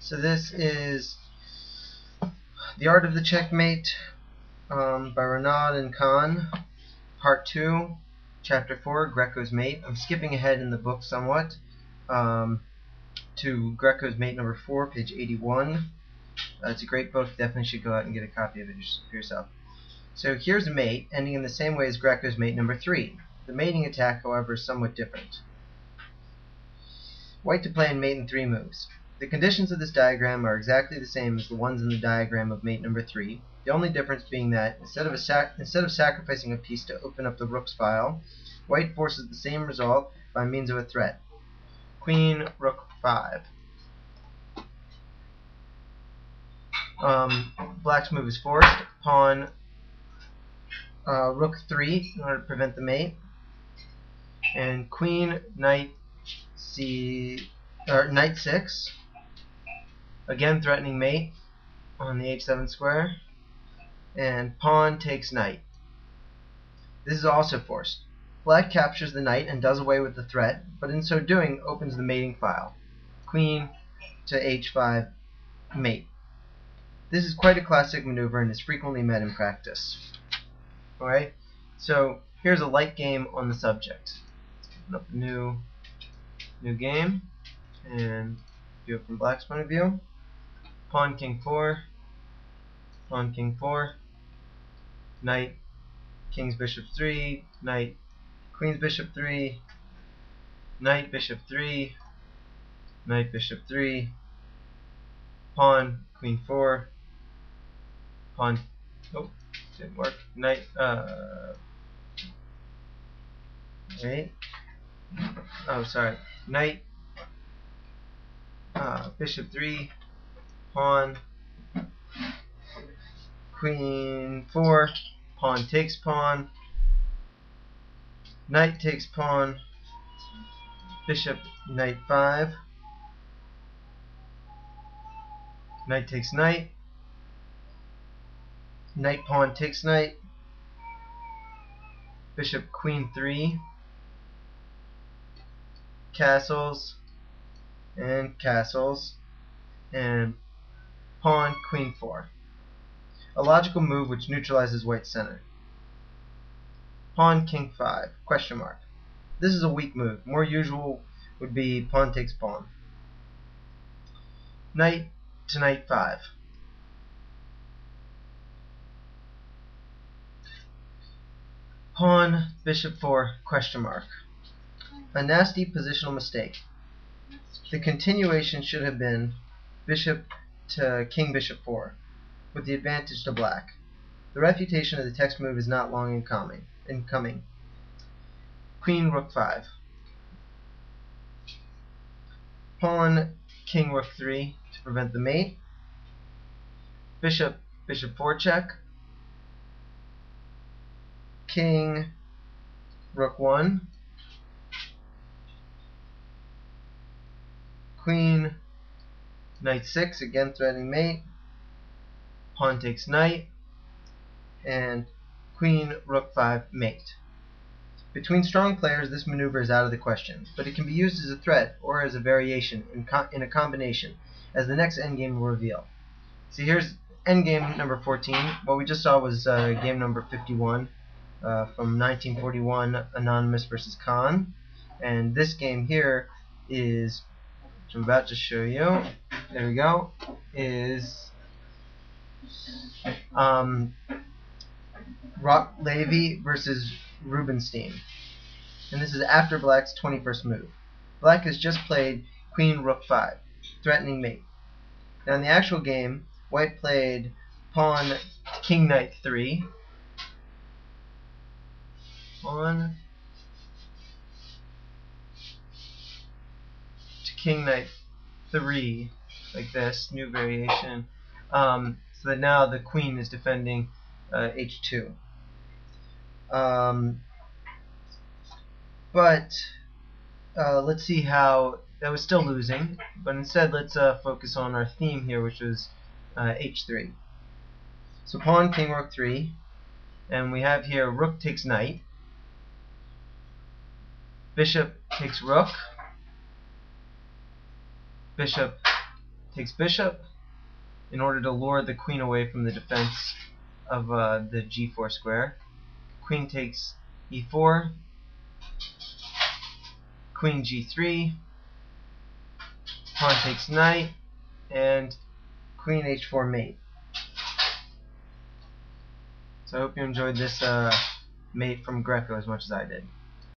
So this is The Art of the Checkmate by Renaud and Kahn, Part 2, Chapter 4, Greco's Mate. I'm skipping ahead in the book somewhat to Greco's Mate number 4, page 81. It's a great book. Definitely should go out and get a copy of it for yourself. So here's a mate, ending in the same way as Greco's Mate number 3. The mating attack, however, is somewhat different. White to play and mate in 3 moves. The conditions of this diagram are exactly the same as the ones in the diagram of mate number 3, the only difference being that instead of sacrificing a piece to open up the rook's file, white forces the same result by means of a threat. Queen, rook 5. Black's move is forced. Pawn, rook 3 in order to prevent the mate. And queen, knight, knight 6. Again threatening mate on the h7 square. And pawn takes knight. This is also forced. Black captures the knight and does away with the threat, but in so doing opens the mating file. Queen to h5 mate. This is quite a classic maneuver and is frequently met in practice. Alright, so here's a light game on the subject. Let's open up a new game and view it from Black's point of view. Pawn king 4, pawn king 4, knight, king's bishop 3, knight, queen's bishop 3, knight bishop 3, knight bishop 3, pawn queen 4, pawn, oh, didn't work, knight, wait, oh sorry, knight, bishop 3, pawn, queen 4, pawn takes pawn, knight takes pawn, bishop knight 5, knight takes knight, knight pawn takes knight, bishop queen 3, castles, and pawn queen 4. A logical move which neutralizes white's center. Pawn king 5, question mark. This is a weak move. More usual would be pawn takes pawn. Knight to knight 5. Pawn bishop 4, question mark. A nasty positional mistake. The continuation should have been bishop to king bishop 4, with the advantage to black. The refutation of the text move is not long in coming. Queen rook 5. Pawn king rook 3 to prevent the mate. Bishop 4 check. King rook 1. Queen knight 6, again threatening mate. Pawn takes knight, and queen rook 5 mate. Between strong players, this maneuver is out of the question, but it can be used as a threat or as a variation in a combination, as the next endgame will reveal. So here's endgame number 14. What we just saw was game number 51 from 1941, Anonymous versus Kahn, and this game here is, which I'm about to show you, there we go, is Levy versus Rubinstein. And this is after Black's 21st move. Black has just played queen rook 5, threatening mate. Now in the actual game, White played pawn king knight 3, pawn to king knight 3, like this, new variation. So that now the queen is defending h2. But let's see how that was still losing. But instead, let's focus on our theme here, which was h3. So pawn king rook 3, and we have here rook takes knight, bishop takes rook, bishop takes bishop in order to lure the queen away from the defense of the g4 square. Queen takes e4, queen g3, pawn takes knight, and queen h4 mate. So I hope you enjoyed this mate from Greco as much as I did.